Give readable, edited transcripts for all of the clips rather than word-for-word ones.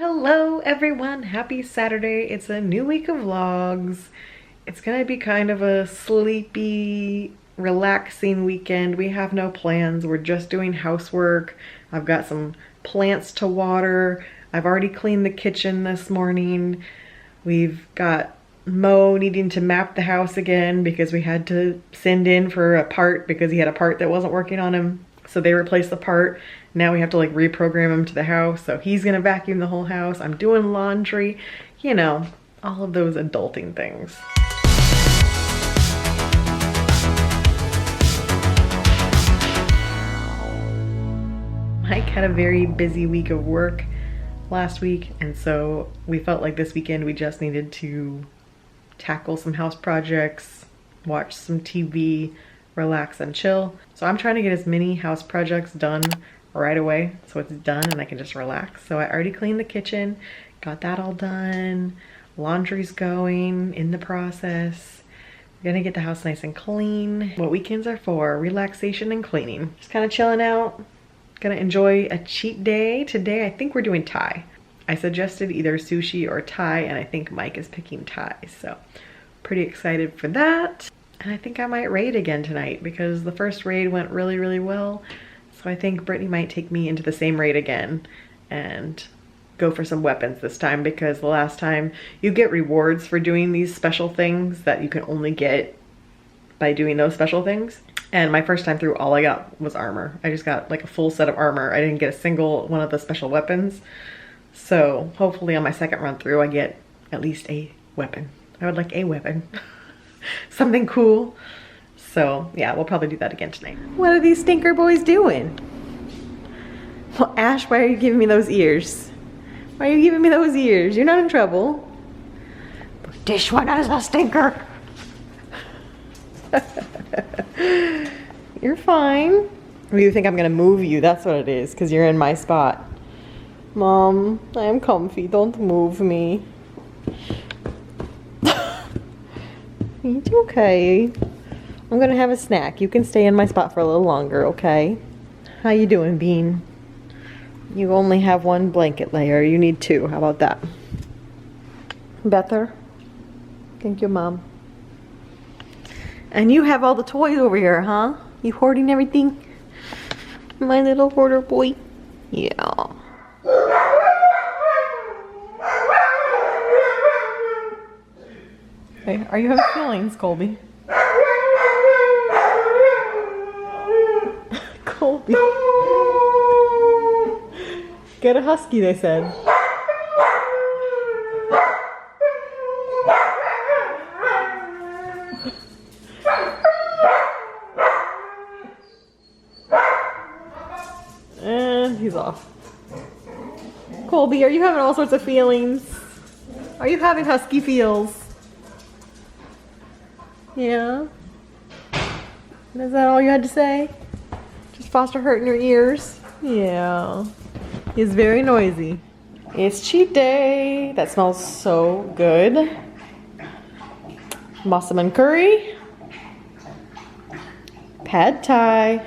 Hello everyone, happy Saturday. It's a new week of vlogs. It's gonna be kind of a sleepy, relaxing weekend. We have no plans, we're just doing housework. I've got some plants to water. I've already cleaned the kitchen this morning. We've got Mo needing to map the house again because we had to send in for a part because he had a part that wasn't working on him. So they replaced the part. Now we have to like reprogram him to the house. So he's gonna vacuum the whole house. I'm doing laundry, you know, all of those adulting things. Mike had a very busy week of work last week, and so we felt like this weekend we just needed to tackle some house projects, watch some TV, relax and chill. So I'm trying to get as many house projects done right away so it's done and I can just relax. So I already cleaned the kitchen, got that all done. Laundry's going in the process. We're gonna get the house nice and clean. What weekends are for, relaxation and cleaning. Just kind of chilling out. Gonna enjoy a cheat day. Today I think we're doing Thai. I suggested either sushi or Thai and I think Mike is picking Thai. So pretty excited for that. And I think I might raid again tonight because the first raid went really, really well. So I think Brittany might take me into the same raid again and go for some weapons this time, because the last time you get rewards for doing these special things that you can only get by doing those special things. And my first time through, all I got was armor. I just got like a full set of armor. I didn't get a single one of the special weapons. So hopefully on my second run through, I get at least a weapon. I would like a weapon. Something cool. So yeah, we'll probably do that again tonight. What are these stinker boys doing? Well, Ash, why are you giving me those ears? Why are you giving me those ears? You're not in trouble. But this one is a stinker. You're fine. Or you think I'm gonna move you? That's what it is, because you're in my spot. Mom, I am comfy. Don't move me. It's okay. I'm gonna have a snack. You can stay in my spot for a little longer, okay? How you doing, Bean? You only have one blanket layer. You need two. How about that? Better? Thank you, Mom. And you have all the toys over here, huh? You hoarding everything? My little hoarder boy? Yeah. Okay, are you having feelings, Colby? Colby. Get a husky, they said. And he's off. Colby, are you having all sorts of feelings? Are you having husky feels? Yeah? Is that all you had to say? Just Foster hurting your ears? Yeah. He's very noisy. It's cheat day. That smells so good. Massaman curry. Pad Thai.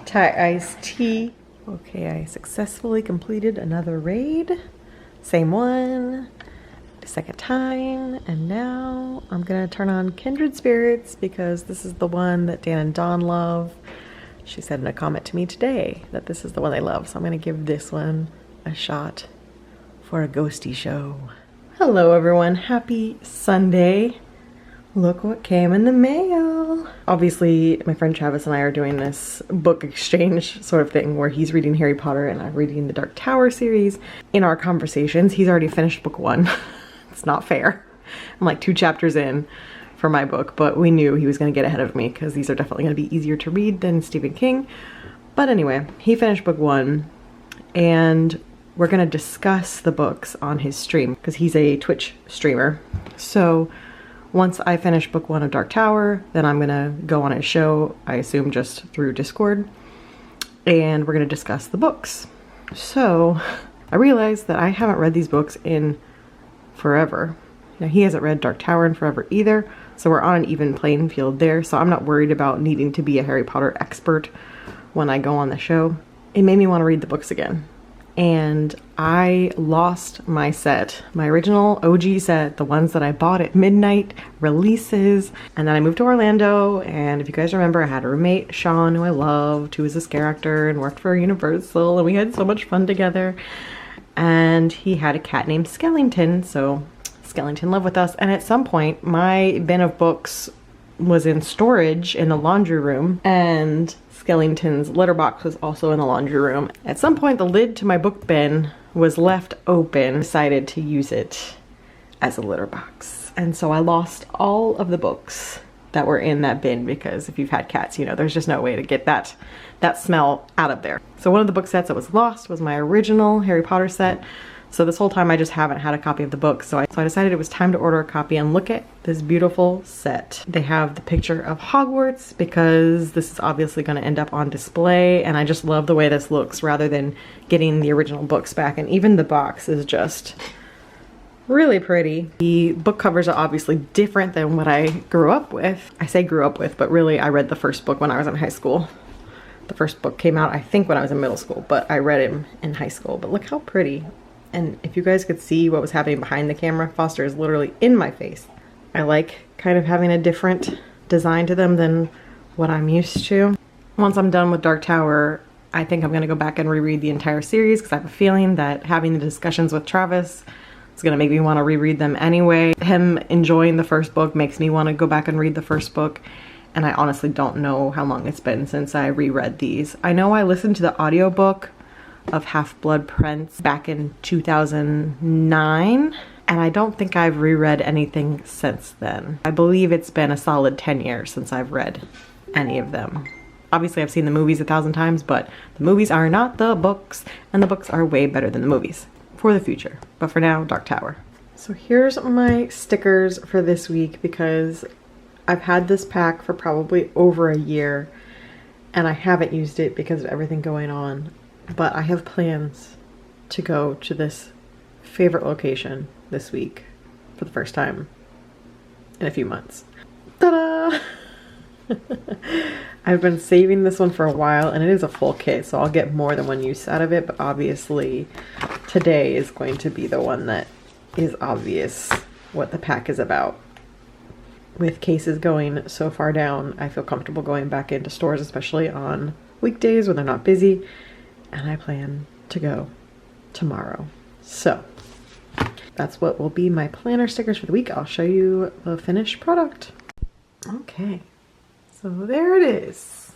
Thai iced tea. Okay, I successfully completed another raid. Same one. The second time. And now I'm gonna turn on Kindred Spirits because this is the one that Dan and Dawn love. She said in a comment to me today that this is the one they love, so I'm gonna give this one a shot for a ghosty show. Hello everyone, happy Sunday. Look what came in the mail. Obviously, my friend Travis and I are doing this book exchange sort of thing where he's reading Harry Potter and I'm reading the Dark Tower series. In our conversations, he's already finished book 1. It's not fair. I'm like 2 chapters in for my book, but we knew he was going to get ahead of me because these are definitely going to be easier to read than Stephen King. But anyway, he finished book 1 and we're going to discuss the books on his stream because he's a Twitch streamer. So once I finish book 1 of Dark Tower, then I'm going to go on his show, I assume just through Discord, and we're going to discuss the books. So I realized that I haven't read these books in forever. Now he hasn't read Dark Tower in forever either, so we're on an even playing field there, so I'm not worried about needing to be a Harry Potter expert when I go on the show. It made me want to read the books again. and I lost my set, my original OG set, the ones that I bought at midnight releases. And then I moved to Orlando, and if you guys remember, I had a roommate, Sean, who I loved, who was a scare actor and worked for Universal, and we had so much fun together. And he had a cat named Skellington, so Skellington lived with us. And at some point, my bin of books was in storage in the laundry room, and Skellington's litter box was also in the laundry room. At some point, the lid to my book bin was left open. I decided to use it as a litter box. And so I lost all of the books that were in that bin, because if you've had cats, you know, there's just no way to get that smell out of there. So one of the book sets that was lost was my original Harry Potter set. So this whole time I just haven't had a copy of the book. So I decided it was time to order a copy, and look at this beautiful set. They have the picture of Hogwarts, because this is obviously going to end up on display, and I just love the way this looks rather than getting the original books back. And even the box is just really pretty. The book covers are obviously different than what I grew up with. I say grew up with, but really I read the first book when I was in high school. The first book came out, I think, when I was in middle school, but I read it in high school. But look how pretty. And if you guys could see what was happening behind the camera, Foster is literally in my face. I like kind of having a different design to them than what I'm used to. Once I'm done with Dark Tower, I think I'm gonna go back and reread the entire series, because I have a feeling that having the discussions with Travis is gonna make me wanna reread them anyway. Him enjoying the first book makes me wanna go back and read the first book. And I honestly don't know how long it's been since I reread these. I know I listened to the audiobook of Half-Blood Prince back in 2009, and I don't think I've reread anything since then. I believe it's been a solid 10 years since I've read any of them. Obviously I've seen the movies 1,000 times, but the movies are not the books, and the books are way better than the movies for the future. But for now, Dark Tower. So here's my stickers for this week, because I've had this pack for probably over a year, and I haven't used it because of everything going on. But I have plans to go to this favorite location this week for the first time in a few months. Ta-da! I've been saving this one for a while, and it is a full kit, so I'll get more than one use out of it, but obviously today is going to be the one that is obvious what the pack is about. With cases going so far down, I feel comfortable going back into stores, especially on weekdays when they're not busy. And I plan to go tomorrow. So that's what will be my planner stickers for the week. I'll show you the finished product. Okay, so there it is.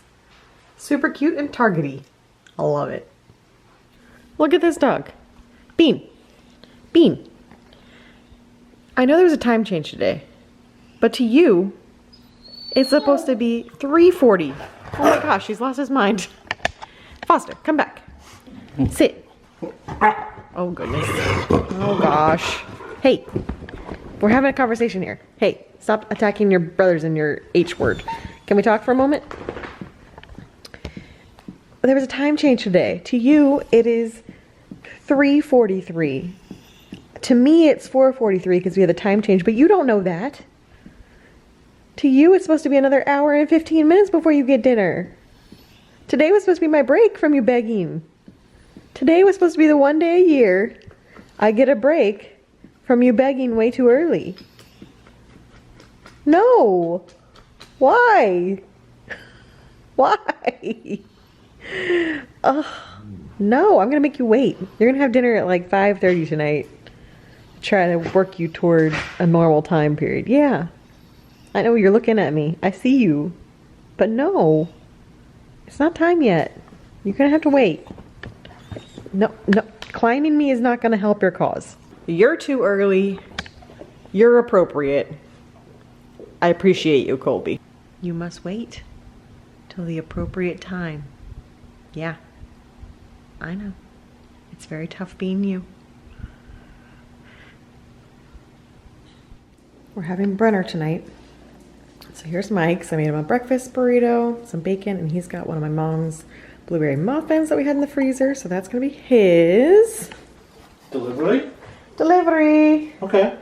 Super cute and targety. I love it. Look at this dog. Bean. Bean. I know there was a time change today, but to you, it's supposed to be 3:40. Oh my gosh, he's lost his mind. Foster, come back. Sit. Oh goodness. Oh gosh. Hey, we're having a conversation here. Hey, stop attacking your brothers in your H word. Can we talk for a moment? There was a time change today. To you, it is 3:43. To me, it's 4:43 because we had the time change, but you don't know that. To you, it's supposed to be another hour and 15 minutes before you get dinner. Today was supposed to be my break from you begging. Today was supposed to be the one day a year I get a break from you begging way too early. No. Why? Why? No, I'm gonna make you wait. You're gonna have dinner at like 5:30 tonight. Try to work you toward a normal time period. Yeah. I know you're looking at me. I see you. But no. It's not time yet. You're gonna have to wait. No, no. Climbing me is not gonna help your cause. You're too early. You're appropriate. I appreciate you, Colby. You must wait till the appropriate time. Yeah. I know. It's very tough being you. We're having Brenner tonight. So here's Mike's. I made him a breakfast burrito, some bacon, and he's got one of my mom's blueberry muffins that we had in the freezer. So that's gonna be his. Delivery? Delivery. Okay.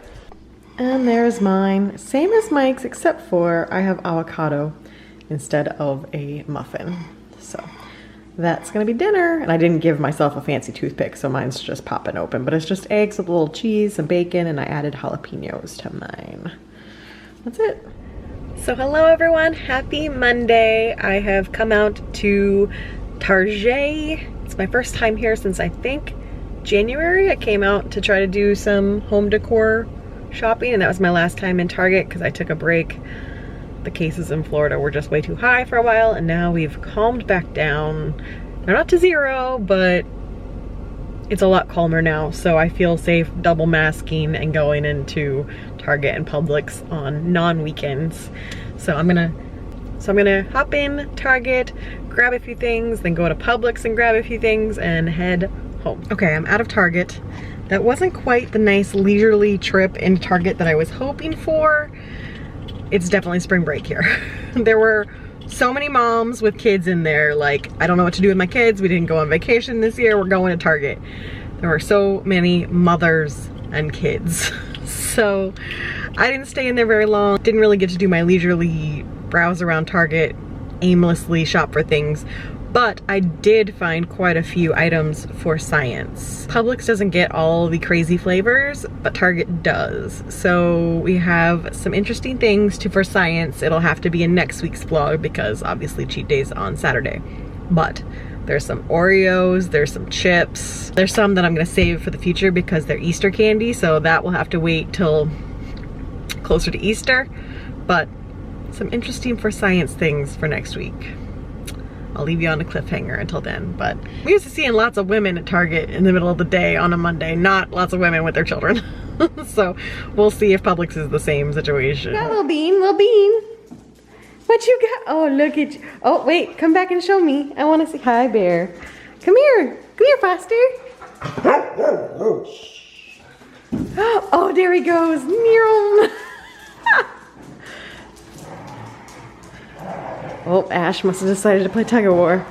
And there's mine. Same as Mike's, except for I have avocado instead of a muffin. So that's gonna be dinner. And I didn't give myself a fancy toothpick, so mine's just popping open. But it's just eggs with a little cheese, some bacon, and I added jalapenos to mine. That's it. So hello everyone, happy Monday. I have come out to Target. It's my first time here since I think January. I came out to try to do some home decor shopping, and that was my last time in Target because I took a break. The cases in Florida were just way too high for a while, and now we've calmed back down. They're not to zero, but it's a lot calmer now, so I feel safe double masking and going into Target and Publix on non-weekends. So I'm gonna hop in Target, grab a few things, then go to Publix and grab a few things and head home. Okay, I'm out of Target. That wasn't quite the nice leisurely trip into Target that I was hoping for. It's definitely spring break here. There were so many moms with kids in there, like, I don't know what to do with my kids. We didn't go on vacation this year, we're going to Target. There were so many mothers and kids. So I didn't stay in there very long. Didn't really get to do my leisurely browse around Target, aimlessly shop for things. But I did find quite a few items for science. Publix doesn't get all the crazy flavors, but Target does. So we have some interesting things for science. It'll have to be in next week's vlog because obviously cheat day's on Saturday. But there's some Oreos, there's some chips. There's some that I'm gonna save for the future because they're Easter candy, so that will have to wait till closer to Easter. But some interesting for science things for next week. I'll leave you on a cliffhanger until then, but we used to seeing lots of women at Target in the middle of the day on a Monday, not lots of women with their children. So we'll see if Publix is the same situation. Got little bean, little bean. What you got? Oh, look at you. Oh, wait, come back and show me. I want to see. Hi, bear. Come here, Foster. Oh, there he goes. Meow. Oh, Ash must have decided to play tug of war.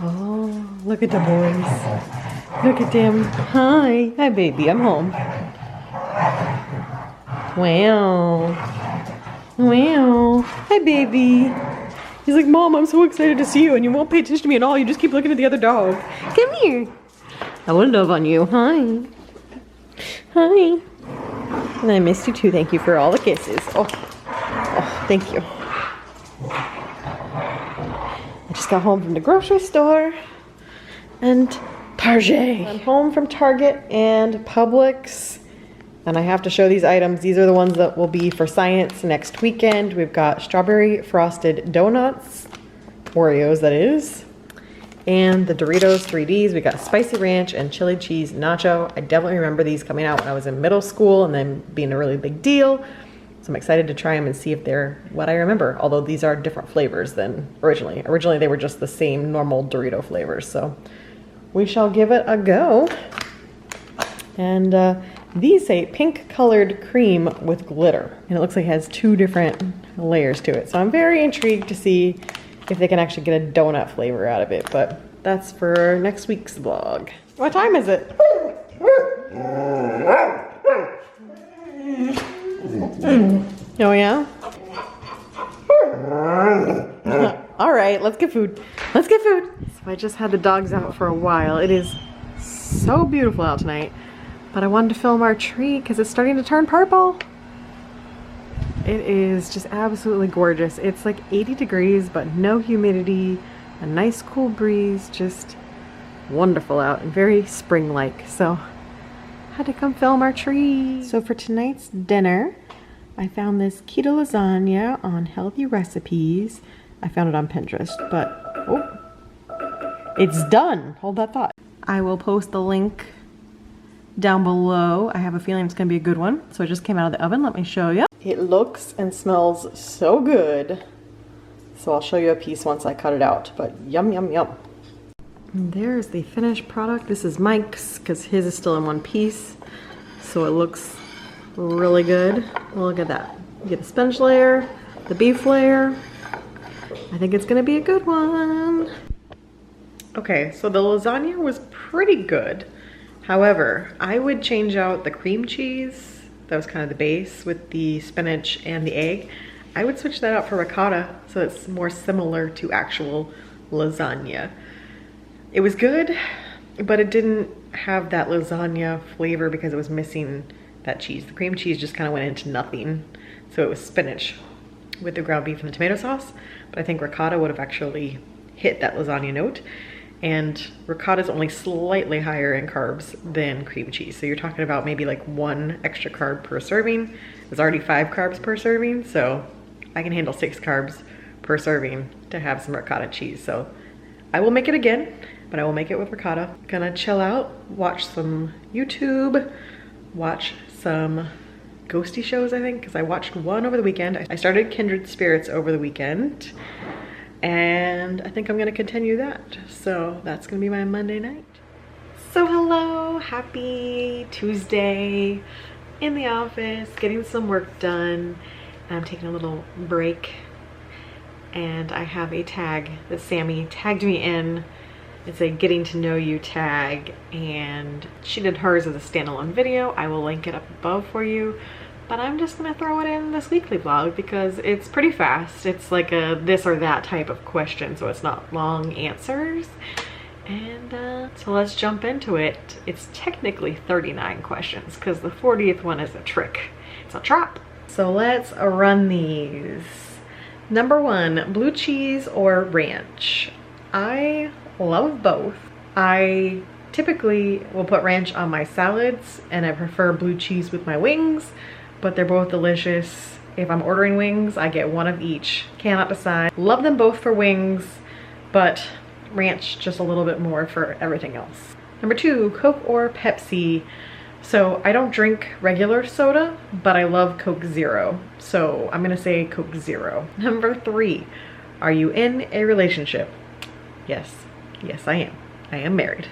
Oh, look at the boys. Look at them. Hi. Hi, baby. I'm home. Wow. Wow. Hi, baby. He's like, Mom, I'm so excited to see you, and you won't pay attention to me at all. You just keep looking at the other dog. Come here. I will love on you. Hi. Hi. And I missed you too. Thank you for all the kisses. Oh. Oh, thank you. I just got home from the grocery store and Target. I'm home from Target and Publix, and I have to show these items. These are the ones that will be for science next weekend. We've got strawberry frosted donuts, Oreos that is, and the Doritos 3Ds. We got spicy ranch and chili cheese nacho. I definitely remember these coming out when I was in middle school and then being a really big deal. So I'm excited to try them and see if they're what I remember, although these are different flavors than originally. Originally they were just the same normal Dorito flavors, so we shall give it a go. And these say pink colored cream with glitter, and it looks like it has 2 different layers to it. So I'm very intrigued to see if they can actually get a donut flavor out of it, but that's for next week's vlog. What time is it? Oh yeah? All right, let's get food. Let's get food. So I just had the dogs out for a while. It is so beautiful out tonight, but I wanted to film our tree because it's starting to turn purple. It is just absolutely gorgeous. It's like 80 degrees, but no humidity, a nice cool breeze, just wonderful out and very spring-like. So had to come film our tree. So for tonight's dinner, I found this keto lasagna on Healthy Recipes. I found it on Pinterest, but oh, it's done. Hold that thought. I will post the link down below. I have a feeling it's gonna be a good one. So it just came out of the oven. Let me show you. It looks and smells so good. So I'll show you a piece once I cut it out, but yum, yum, yum. And there's the finished product. This is Mike's because his is still in one piece. So it looks really good. Look at that. You get the spinach layer, the beef layer. I think it's gonna be a good one. Okay, so the lasagna was pretty good. However, I would change out the cream cheese. That was kind of the base with the spinach and the egg. I would switch that out for ricotta so it's more similar to actual lasagna. It was good, but it didn't have that lasagna flavor because it was missing that cheese. The cream cheese just kind of went into nothing. So it was spinach with the ground beef and the tomato sauce, but I think ricotta would have actually hit that lasagna note. And ricotta is only slightly higher in carbs than cream cheese. So you're talking about maybe like 1 extra carb per serving. There's already 5 carbs per serving, so I can handle 6 carbs per serving to have some ricotta cheese. So I will make it again, but I will make it with ricotta. Gonna chill out, watch some YouTube, watch some ghosty shows, I think, because I watched one over the weekend. I started Kindred Spirits over the weekend, and I think I'm gonna continue that. So that's gonna be my Monday night. So hello, happy Tuesday in the office, getting some work done. I'm taking a little break, and I have a tag that Sammy tagged me in. It's a getting to know you tag, and she did hers as a standalone video. I will link it up above for you, but I'm just gonna throw it in this weekly vlog because it's pretty fast. It's like a this or that type of question, so it's not long answers. And so let's jump into it. It's technically 39 questions because the 40th one is a trick. It's a trap. So let's run these. Number 1, blue cheese or ranch? I love both. I typically will put ranch on my salads, and I prefer blue cheese with my wings, but they're both delicious. If I'm ordering wings, I get one of each. Cannot decide. Love them both for wings, but ranch just a little bit more for everything else. Number 2, Coke or Pepsi? So I don't drink regular soda, but I love Coke Zero. So I'm gonna say Coke Zero. Number 3, are you in a relationship? Yes, yes I am. I am married.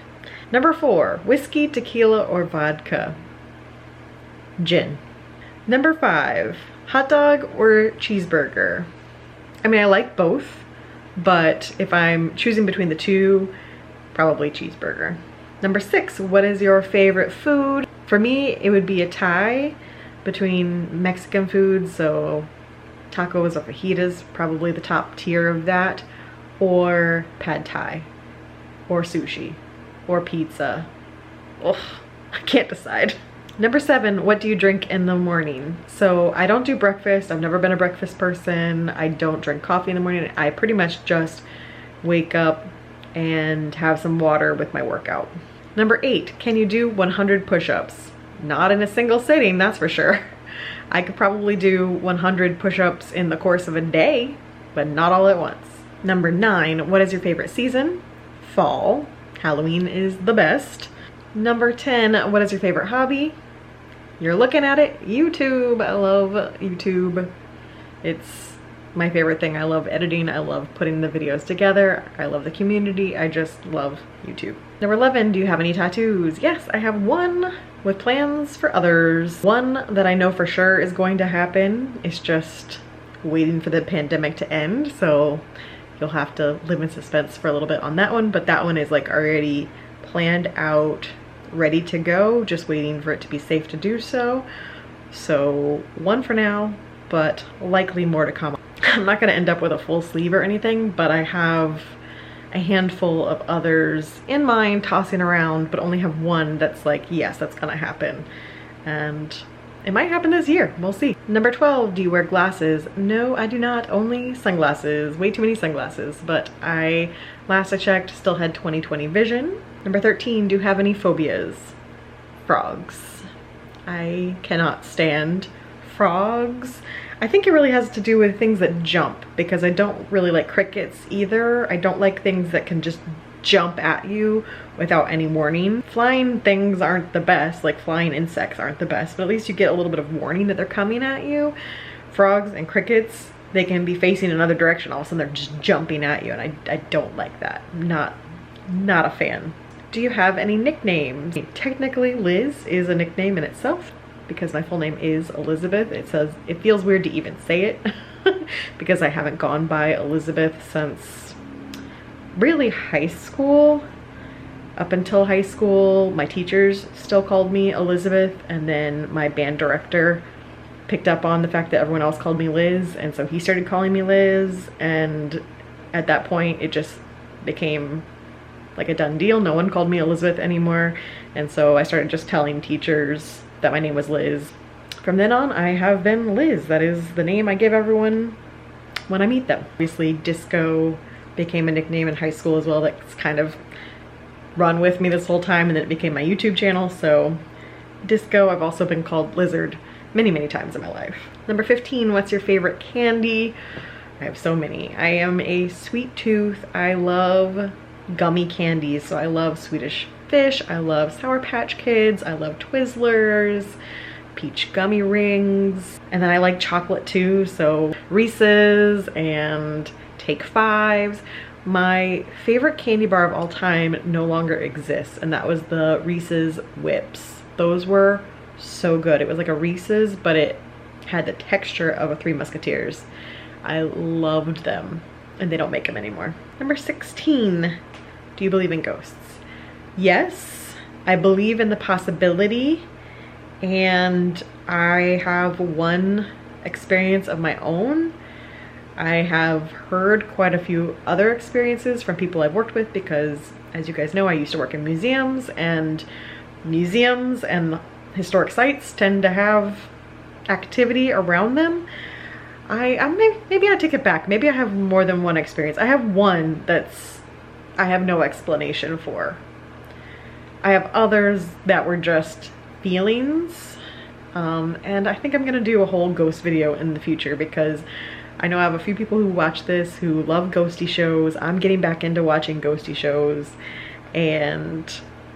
Number 4, whiskey, tequila, or vodka? Gin. Number 5, hot dog or cheeseburger? I mean, I like both, but if I'm choosing between the two, probably cheeseburger. Number 6, what is your favorite food? For me, it would be a tie between Mexican food, so tacos or fajitas, probably the top tier of that, or pad thai, or sushi, or pizza. Ugh, I can't decide. Number 7, what do you drink in the morning? So I don't do breakfast. I've never been a breakfast person. I don't drink coffee in the morning. I pretty much just wake up and have some water with my workout. Number 8, can you do 100 push-ups? Not in a single sitting, that's for sure. I could probably do 100 push-ups in the course of a day, but not all at once. Number 9, what is your favorite season? Fall. Halloween is the best. Number 10, what is your favorite hobby? You're looking at it, YouTube. I love YouTube. It's my favorite thing. I love editing. I love putting the videos together. I love the community. I just love YouTube. Number 11, do you have any tattoos? Yes, I have one with plans for others. One that I know for sure is going to happen. It's just waiting for the pandemic to end. So you'll have to live in suspense for a little bit on that one. But that one is like already planned out, ready to go, just waiting for it to be safe to do so. So one for now, but likely more to come. I'm not gonna end up with a full sleeve or anything, but I have a handful of others in mind tossing around, but only have one that's like, yes, that's gonna happen. And it might happen this year, we'll see. Number 12, do you wear glasses? No, I do not, only sunglasses. Way too many sunglasses, but last I checked, still had 20/20 vision. Number 13, do you have any phobias? Frogs. I cannot stand frogs. I think it really has to do with things that jump, because I don't really like crickets either. I don't like things that can just jump at you without any warning. Flying things aren't the best, like flying insects aren't the best, but at least you get a little bit of warning that they're coming at you. Frogs and crickets, they can be facing another direction, all of a sudden they're just jumping at you, and I don't like that. Not a fan. Do you have any nicknames? Technically, Liz is a nickname in itself, because my full name is Elizabeth. It feels weird to even say it because I haven't gone by Elizabeth since really high school. Up until high school, my teachers still called me Elizabeth, and then my band director picked up on the fact that everyone else called me Liz, and so he started calling me Liz, and at that point it just became like a done deal. No one called me Elizabeth anymore, and so I started just telling teachers that my name was Liz. From then on, I have been Liz. That is the name I give everyone when I meet them. Obviously, Disco became a nickname in high school as well. That's kind of run with me this whole time, and then it became my YouTube channel. So Disco, I've also been called Lizard many, many times in my life. Number 15, what's your favorite candy? I have so many. I am a sweet tooth. I love gummy candies. So I love Swedish Fish. I love Sour Patch Kids. I love Twizzlers, peach gummy rings. And then I like chocolate too. So Reese's and Take Fives. My favorite candy bar of all time no longer exists, and that was the Reese's Whips. Those were so good. It was like a Reese's, but it had the texture of a Three Musketeers. I loved them, and they don't make them anymore. Number 16, do you believe in ghosts? Yes, I believe in the possibility, and I have one experience of my own. I have heard quite a few other experiences from people I've worked with because, as you guys know, I used to work in museums and historic sites tend to have activity around them. Maybe I take it back. Maybe I have more than one experience. I have one that's I have no explanation for. I have others that were just feelings, and I think I'm gonna do a whole ghost video in the future because I know I have a few people who watch this who love ghosty shows. I'm getting back into watching ghosty shows, and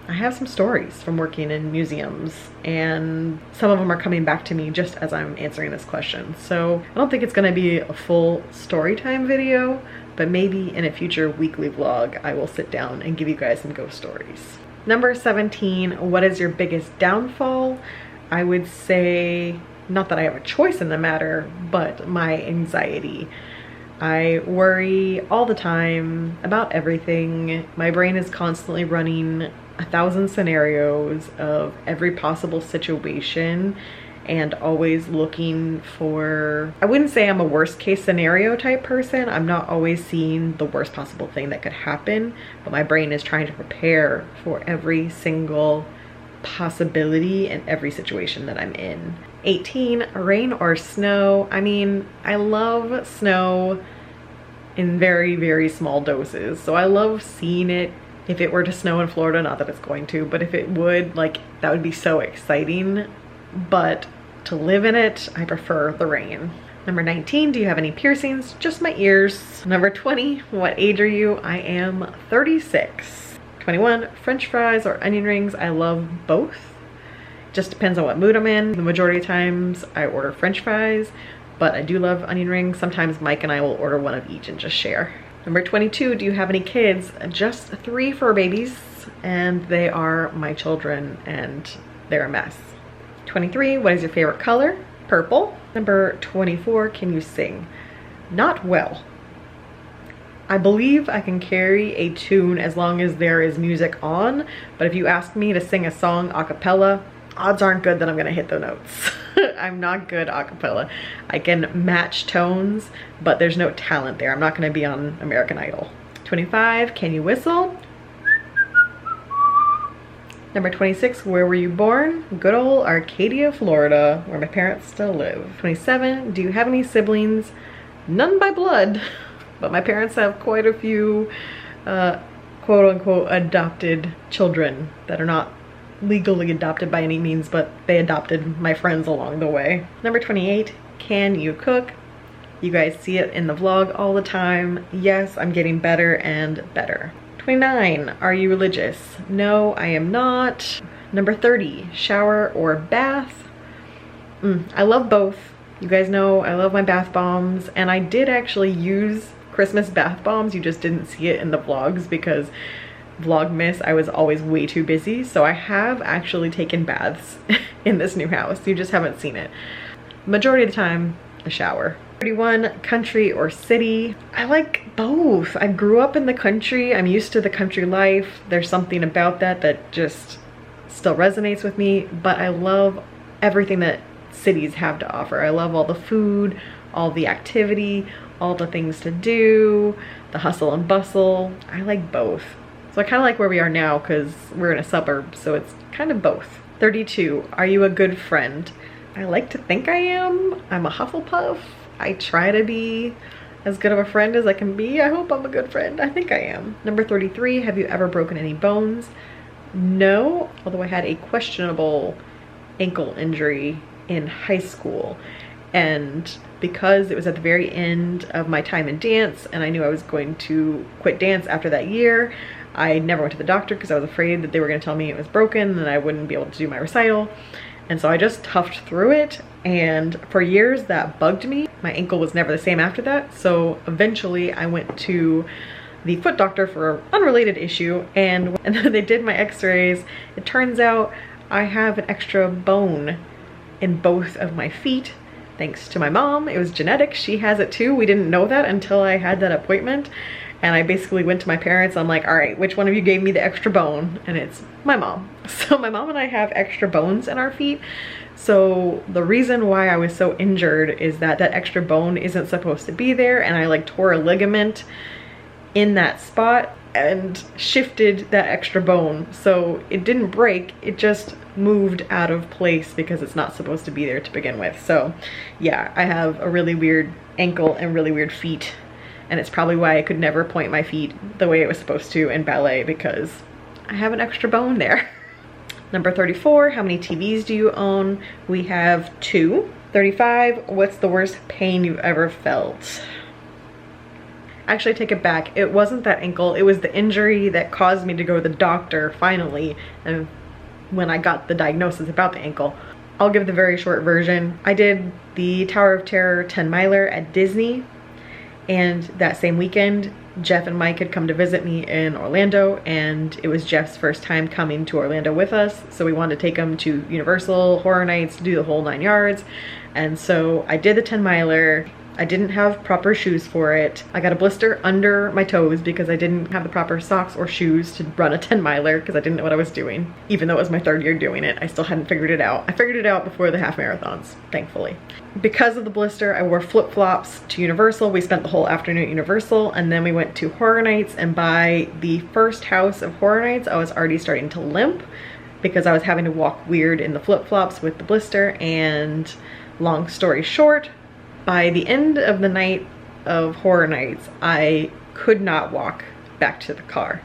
I have some stories from working in museums, and some of them are coming back to me just as I'm answering this question. So I don't think it's gonna be a full story time video, but maybe in a future weekly vlog, I will sit down and give you guys some ghost stories. Number 17, what is your biggest downfall? I would say, not that I have a choice in the matter, but my anxiety. I worry all the time about everything. My brain is constantly running 1,000 scenarios of every possible situation and always looking for, I wouldn't say I'm a worst case scenario type person. I'm not always seeing the worst possible thing that could happen, but my brain is trying to prepare for every single possibility in every situation that I'm in. 18, rain or snow. I mean, I love snow in very, very small doses. So I love seeing it. If it were to snow in Florida, not that it's going to, but if it would, like, that would be so exciting. But to live in it, I prefer the rain. Number 19, do you have any piercings? Just my ears. Number 20, what age are you? I am 36. 21, French fries or onion rings? I love both. Just depends on what mood I'm in. The majority of times I order French fries, but I do love onion rings. Sometimes Mike and I will order one of each and just share. Number 22, do you have any kids? Just 3 fur babies, and they are my children, and they're a mess. 23, what is your favorite color? Purple. Number 24, can you sing? Not well. I believe I can carry a tune as long as there is music on, but if you ask me to sing a song a cappella, odds aren't good that I'm gonna hit the notes. I'm not good a cappella. I can match tones, but there's no talent there. I'm not gonna be on American Idol. 25, can you whistle? Number 26, where were you born? Good old Arcadia, Florida, where my parents still live. 27, do you have any siblings? None by blood, but my parents have quite a few quote-unquote adopted children that are not legally adopted by any means, but they adopted my friends along the way. Number 28, can you cook? You guys see it in the vlog all the time. Yes, I'm getting better and better. 29, are you religious? No, I am not. Number 30, shower or bath? I love both. You guys know I love my bath bombs, and I did actually use Christmas bath bombs. You just didn't see it in the vlogs because Vlogmas, I was always way too busy. So I have actually taken baths in this new house. You just haven't seen it. Majority of the time, a shower. 31, country or city? I like both. I grew up in the country. I'm used to the country life. There's something about that that just still resonates with me, but I love everything that cities have to offer. I love all the food, all the activity, all the things to do, the hustle and bustle. I like both. So I kind of like where we are now because we're in a suburb, so it's kind of both. 32, are you a good friend? I like to think I am. I'm a Hufflepuff. I try to be as good of a friend as I can be. I hope I'm a good friend. I think I am. Number 33, have you ever broken any bones? No, although I had a questionable ankle injury in high school. And because it was at the very end of my time in dance and I knew I was going to quit dance after that year, I never went to the doctor because I was afraid that they were going to tell me it was broken and I wouldn't be able to do my recital. And so I just toughed through it, and for years that bugged me. My ankle was never the same after that, so eventually I went to the foot doctor for an unrelated issue, and then they did my x-rays. It turns out I have an extra bone in both of my feet. Thanks to my mom, it was genetic. She has it too. We didn't know that until I had that appointment. And I basically went to my parents. I'm like, all right, which one of you gave me the extra bone? And it's my mom. So my mom and I have extra bones in our feet. So the reason why I was so injured is that that extra bone isn't supposed to be there. And I like tore a ligament in that spot and shifted that extra bone. So it didn't break, it just moved out of place because it's not supposed to be there to begin with. So yeah, I have a really weird ankle and really weird feet. And it's probably why I could never point my feet the way it was supposed to in ballet, because I have an extra bone there. Number 34, how many TVs do you own? We have 2. 35, what's the worst pain you've ever felt? Actually, I take it back. It wasn't that ankle. It was the injury that caused me to go to the doctor finally, and when I got the diagnosis about the ankle. I'll give the very short version. I did the Tower of Terror 10 miler at Disney. And that same weekend, Jeff and Mike had come to visit me in Orlando, and it was Jeff's first time coming to Orlando with us. So we wanted to take him to Universal, Horror Nights, do the whole 9 yards. And so I did the 10 miler. I didn't have proper shoes for it. I got a blister under my toes because I didn't have the proper socks or shoes to run a 10 miler because I didn't know what I was doing. Even though it was my 3rd year doing it, I still hadn't figured it out. I figured it out before the half marathons, thankfully. Because of the blister, I wore flip-flops to Universal. We spent the whole afternoon at Universal, and then we went to Horror Nights, and by the first house of Horror Nights, I was already starting to limp because I was having to walk weird in the flip-flops with the blister. And long story short, by the end of the night of Horror Nights, I could not walk back to the car.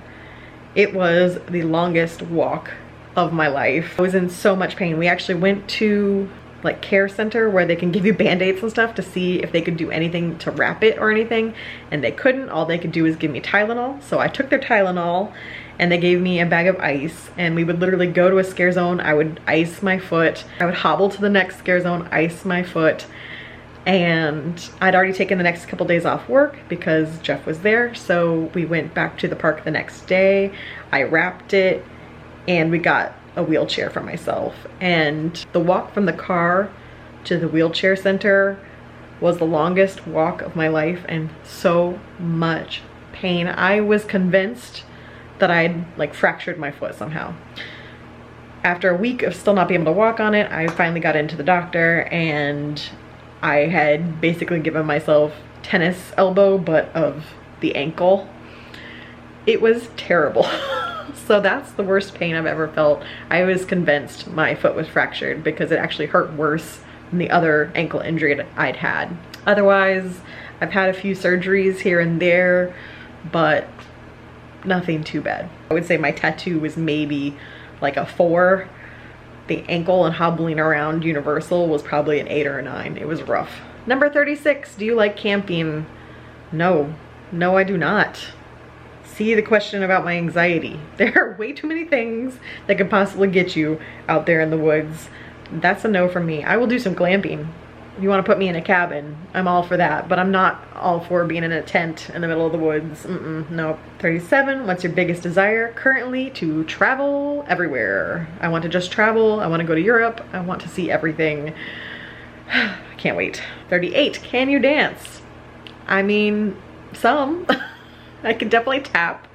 It was the longest walk of my life. I was in so much pain. We actually went to like care center where they can give you band-aids and stuff to see if they could do anything to wrap it or anything, and they couldn't. All they could do is give me Tylenol. So I took their Tylenol and they gave me a bag of ice, and we would literally go to a scare zone. I would ice my foot. I would hobble to the next scare zone, ice my foot. And I'd already taken the next couple days off work because Jeff was there. So we went back to the park the next day. I wrapped it and we got a wheelchair for myself. And the walk from the car to the wheelchair center was the longest walk of my life and so much pain. I was convinced that I'd like fractured my foot somehow. After a week of still not being able to walk on it, I finally got into the doctor, and I had basically given myself tennis elbow, but of the ankle. It was terrible. So that's the worst pain I've ever felt. I was convinced my foot was fractured because it actually hurt worse than the other ankle injury I'd had. Otherwise, I've had a few surgeries here and there, but nothing too bad. I would say my tattoo was maybe like a 4. The ankle and hobbling around Universal was probably an 8 or a 9. It was rough. Number 36, do you like camping? No, I do not. See the question about my anxiety. There are way too many things that could possibly get you out there in the woods. That's a no for me. I will do some glamping. If you want to put me in a cabin, I'm all for that, but I'm not all for being in a tent in the middle of the woods. No. 37, what's your biggest desire? Currently, to travel everywhere. I want to just travel. I want to go to Europe. I want to see everything. I can't wait. 38, can you dance? I mean, some. I can definitely tap.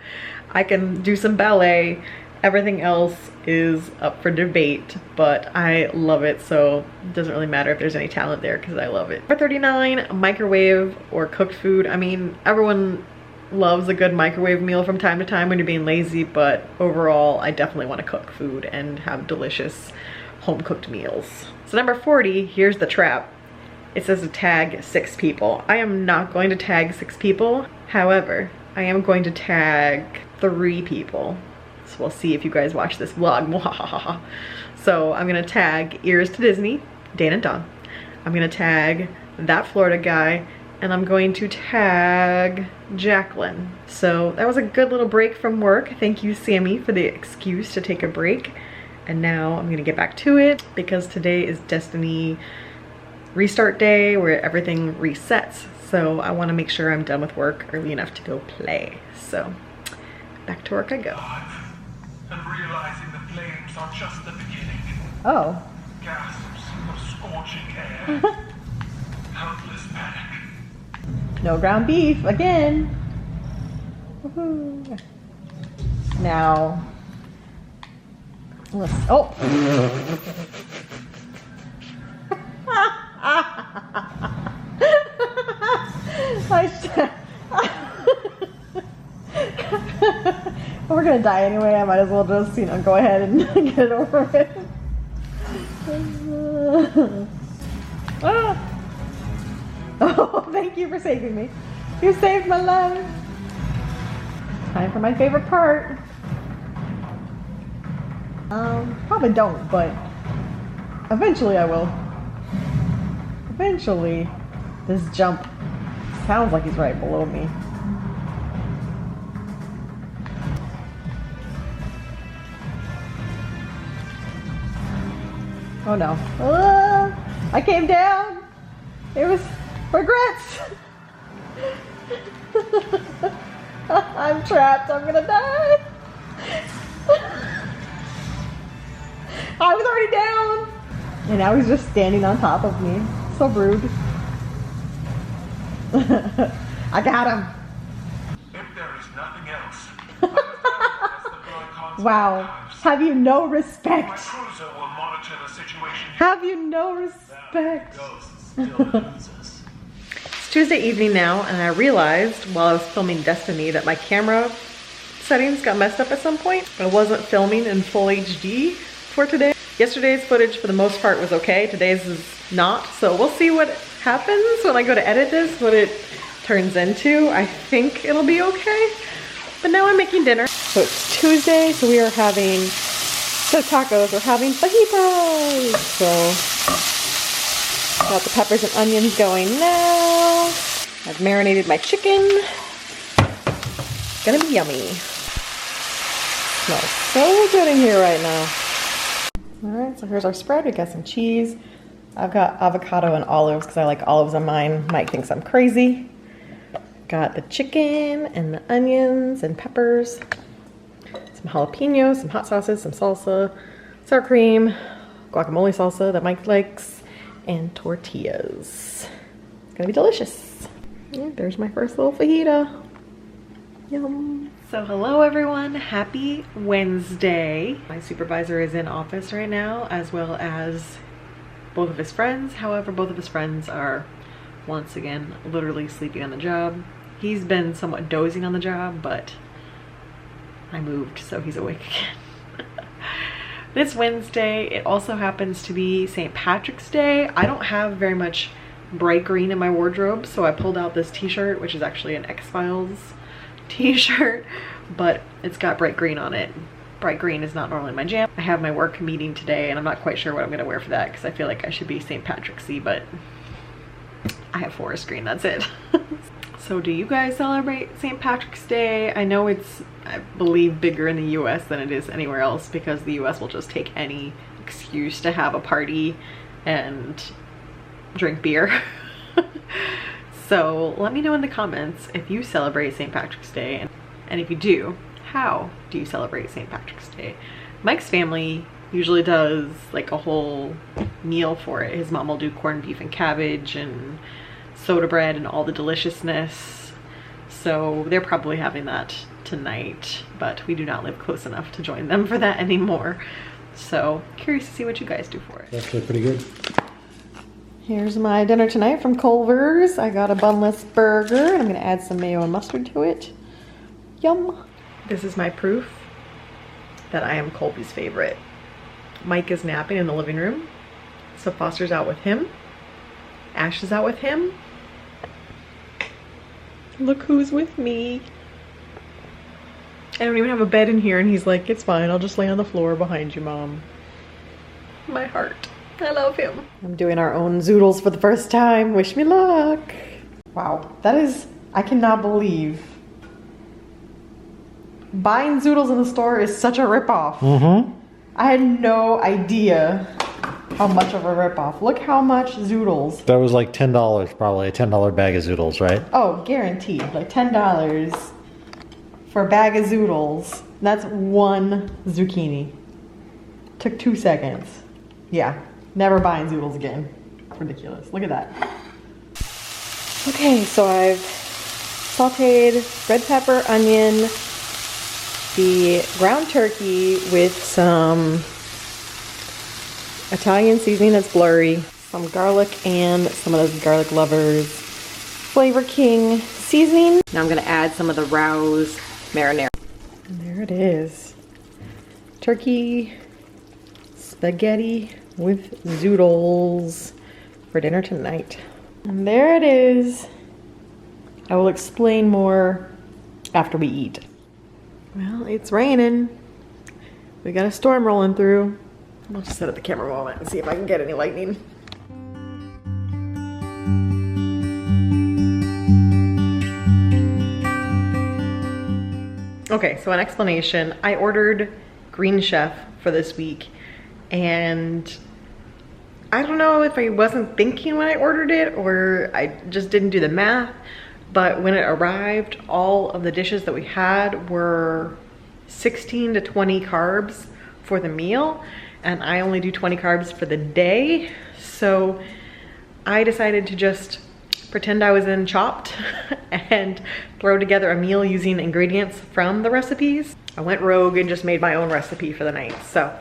I can do some ballet, Everything else is up for debate, but I love it, so it doesn't really matter if there's any talent there because I love it. Number 39, microwave or cooked food. I mean, everyone loves a good microwave meal from time to time when you're being lazy, but overall, I definitely want to cook food and have delicious home-cooked meals. So number 40, here's the trap. It says to tag 6 people. I am not going to tag 6 people. However, I am going to tag 3 people. So we'll see if you guys watch this vlog. So I'm gonna tag Ears to Disney, Dan and Don. I'm gonna tag That Florida Guy, and I'm going to tag Jacqueline. So that was a good little break from work. Thank you, Sammy, for the excuse to take a break. And now I'm gonna get back to it because today is Destiny restart day where everything resets. So I wanna make sure I'm done with work early enough to go play. So back to work I go. And realizing the flames are just the beginning. Oh. Gasps of scorching air. Helpless panic. No ground beef again. Woohoo. Now, let's, oh. We're gonna die anyway. I might as well just, you know, go ahead and get it over with. Oh, thank you for saving me. You saved my life. Time for my favorite part. Probably don't, but eventually I will. Eventually, this jump sounds like he's right below me. Oh no. I came down. It was regrets. I'm trapped. I'm gonna die. I was already down. And now he's just standing on top of me. So rude. I got him. If there is nothing else, I must ask the blood contact Wow. lives. Have you no My respect? cruiser will monitor the situation. Have you no respect? Ghosts still eludes us. It's Tuesday evening now, and I realized while I was filming Destiny that my camera settings got messed up at some point. I wasn't filming in full HD for today. Yesterday's footage for the most part was okay. Today's is not, so we'll see what happens when I go to edit this, what it turns into. I think it'll be okay. But now I'm making dinner. So it's Tuesday, so we are having, instead of tacos, we're having fajitas. So got the peppers and onions going now. I've marinated my chicken. It's gonna be yummy. Smells so good in here right now. All right, so here's our spread. We got some cheese. I've got avocado and olives because I like olives on mine. Mike thinks I'm crazy. Got the chicken and the onions and peppers. Some jalapenos, some hot sauces, some salsa, sour cream, guacamole salsa that Mike likes, and tortillas. It's gonna be delicious. Yeah, there's my first little fajita. Yum. So hello everyone, happy Wednesday. My supervisor is in office right now, as well as both of his friends. However, both of his friends are once again literally sleeping on the job. He's been somewhat dozing on the job, but I moved, so he's awake again. This Wednesday, it also happens to be St. Patrick's Day. I don't have very much bright green in my wardrobe, so I pulled out this t-shirt, which is actually an X-Files t-shirt, but it's got bright green on it. Bright green is not normally my jam. I have my work meeting today, and I'm not quite sure what I'm gonna wear for that because I feel like I should be St. Patrick's-y, but I have forest green, that's it. So do you guys celebrate St. Patrick's Day? I know it's, I believe, bigger in the US than it is anywhere else because the US will just take any excuse to have a party and drink beer. So let me know in the comments if you celebrate St. Patrick's Day, and if you do, how do you celebrate St. Patrick's Day? Mike's family usually does like a whole meal for it. His mom will do corned beef and cabbage and soda bread and all the deliciousness. So they're probably having that tonight, but we do not live close enough to join them for that anymore. So curious to see what you guys do for it. It's actually pretty good. Here's my dinner tonight from Culver's. I got a bunless burger and I'm gonna add some mayo and mustard to it. Yum. This is my proof that I am Colby's favorite. Mike is napping in the living room. So Foster's out with him. Ash is out with him. Look who's with me. I don't even have a bed in here and he's like, it's fine, I'll just lay on the floor behind you, Mom. My heart. I love him. I'm doing our own zoodles for the first time. Wish me luck. Wow, that is, I cannot believe. Buying zoodles in the store is such a ripoff. Mm-hmm. I had no idea how much of a ripoff. Look how much zoodles. That was like $10 probably, a $10 bag of zoodles, right? Oh, guaranteed. Like $10 for a bag of zoodles. That's one zucchini. Took 2 seconds. Yeah, never buying zoodles again. Ridiculous. Look at that. Okay, so I've sauteed red pepper, onion, the ground turkey with some Italian seasoning that's blurry, some garlic and some of those Garlic Lovers Flavor King seasoning. Now I'm gonna add some of the Rouse marinara. And there it is. Turkey spaghetti with zoodles for dinner tonight. And there it is. I will explain more after we eat. Well, it's raining. We got a storm rolling through. I'll just set up the camera moment and see if I can get any lightning. Okay, so an explanation. I ordered Green Chef for this week and I don't know if I wasn't thinking when I ordered it or I just didn't do the math, but when it arrived, all of the dishes that we had were 16 to 20 carbs for the meal, and I only do 20 carbs for the day. So I decided to just pretend I was in Chopped and throw together a meal using ingredients from the recipes. I went rogue and just made my own recipe for the night. So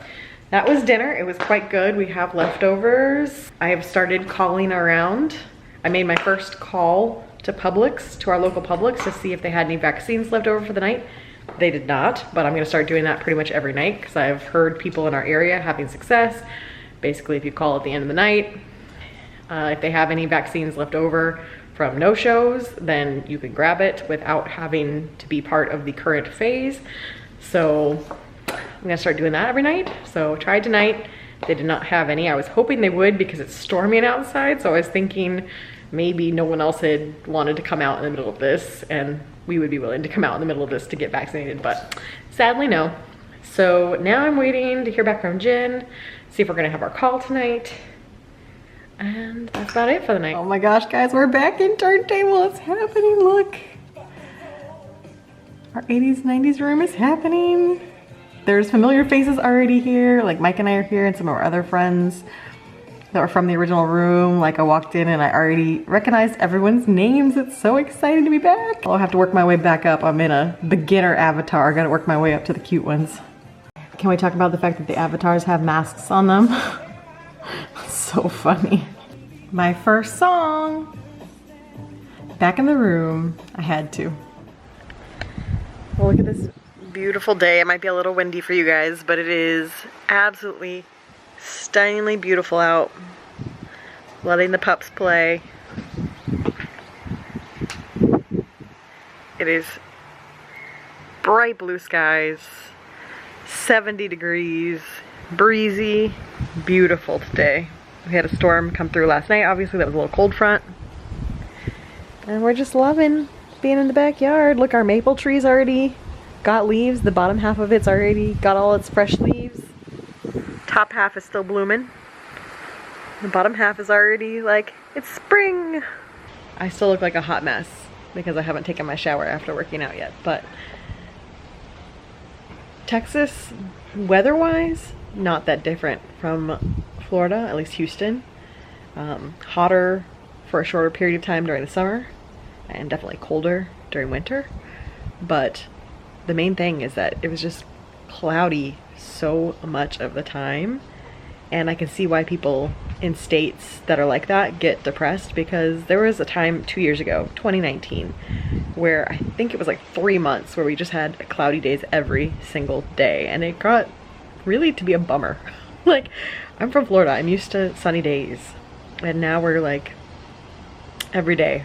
that was dinner. It was quite good. We have leftovers. I have started calling around. I made my first call to Publix, to our local Publix, to see if they had any vaccines left over for the night. They did not, but I'm gonna start doing that pretty much every night because I've heard people in our area having success. Basically, if you call at the end of the night, if they have any vaccines left over from no-shows, then you can grab it without having to be part of the current phase. So I'm gonna start doing that every night. So tried tonight, they did not have any. I was hoping they would because it's storming outside, so I was thinking maybe no one else had wanted to come out in the middle of this and we would be willing to come out in the middle of this to get vaccinated, but sadly no. So now I'm waiting to hear back from Jen, see if we're gonna have our call tonight. And that's about it for the night. Oh my gosh, guys, we're back in turntable. It's happening, look. Our 80s, 90s room is happening. There's familiar faces already here. Like Mike and I are here and some of our other friends that were from the original room. Like I walked in and I already recognized everyone's names. It's so exciting to be back. I'll have to work my way back up. I'm in a beginner avatar. I gotta work my way up to the cute ones. Can we talk about the fact that the avatars have masks on them? So funny. My first song. Back in the room. I had to. Well, look at this beautiful day. It might be a little windy for you guys, but it is absolutely stunningly beautiful out. Letting the pups play. It is bright blue skies, 70 degrees, breezy, beautiful today. We had a storm come through last night. Obviously that was a little cold front. And we're just loving being in the backyard. Look, our maple tree's already got leaves. The bottom half of it's already got all its fresh leaves. Top half is still blooming. The bottom half is already like, it's spring. I still look like a hot mess because I haven't taken my shower after working out yet, but Texas, weather-wise, not that different from Florida, at least Houston. Hotter for a shorter period of time during the summer and definitely colder during winter. But the main thing is that it was just cloudy so much of the time, and I can see why people in states that are like that get depressed, because there was a time 2 years ago, 2019, where I think it was like 3 months where we just had cloudy days every single day, and it got really to be a bummer. Like, I'm from Florida, I'm used to sunny days, and now we're like every day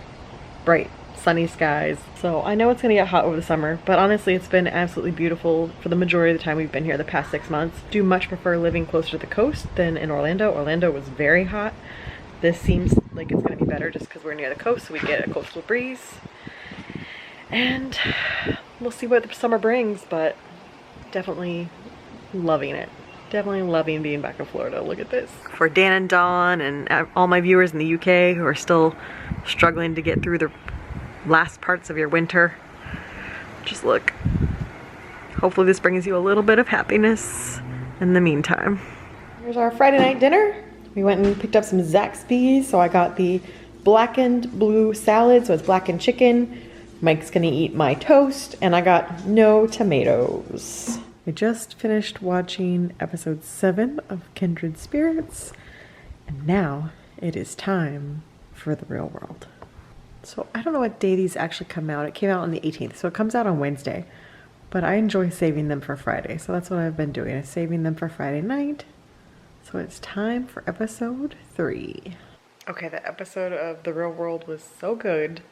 bright sunny skies. So I know it's gonna get hot over the summer, but honestly it's been absolutely beautiful for the majority of the time we've been here the past 6 months. Do much prefer living closer to the coast than in Orlando. Orlando was very hot. This seems like it's gonna be better just because we're near the coast, so we get a coastal breeze. And we'll see what the summer brings, but definitely loving it. Definitely loving being back in Florida. Look at this. For Dan and Dawn and all my viewers in the UK who are still struggling to get through the last parts of your winter, just look. Hopefully this brings you a little bit of happiness in the meantime. Here's our Friday night dinner. We went and picked up some Zaxby's. So I got the blackened blue salad, so it's blackened chicken. Mike's gonna eat my toast, and I got no tomatoes. I just finished watching episode 7 of Kindred Spirits, and now it is time for the real world. So I don't know what day these actually come out. It came out on the 18th, so it comes out on Wednesday. But I enjoy saving them for Friday, so that's what I've been doing, is saving them for Friday night. So it's time for episode 3. Okay, the episode of The Real World was so good,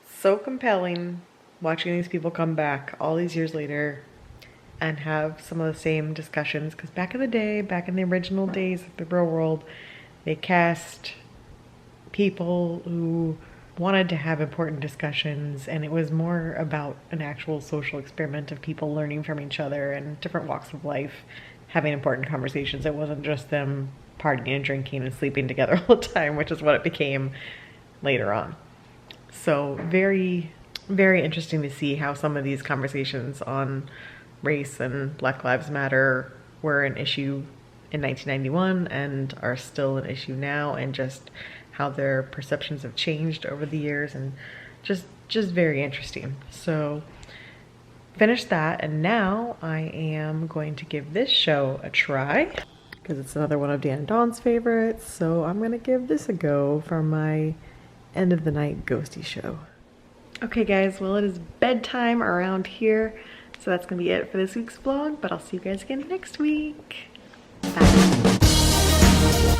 so compelling, watching these people come back all these years later and have some of the same discussions. Because back in the day, back in the original days of The Real World, they cast people who wanted to have important discussions, and it was more about an actual social experiment of people learning from each other and different walks of life, having important conversations. It wasn't just them partying and drinking and sleeping together all the time, which is what it became later on. So very, very interesting to see how some of these conversations on race and Black Lives Matter were an issue in 1991 and are still an issue now, and just how their perceptions have changed over the years, and just very interesting. So finished that, and now I am going to give this show a try because it's another one of Dan and Dawn's favorites. So I'm gonna give this a go for my end of the night ghosty show. Okay guys, well it is bedtime around here, so that's gonna be it for this week's vlog, but I'll see you guys again next week. Bye.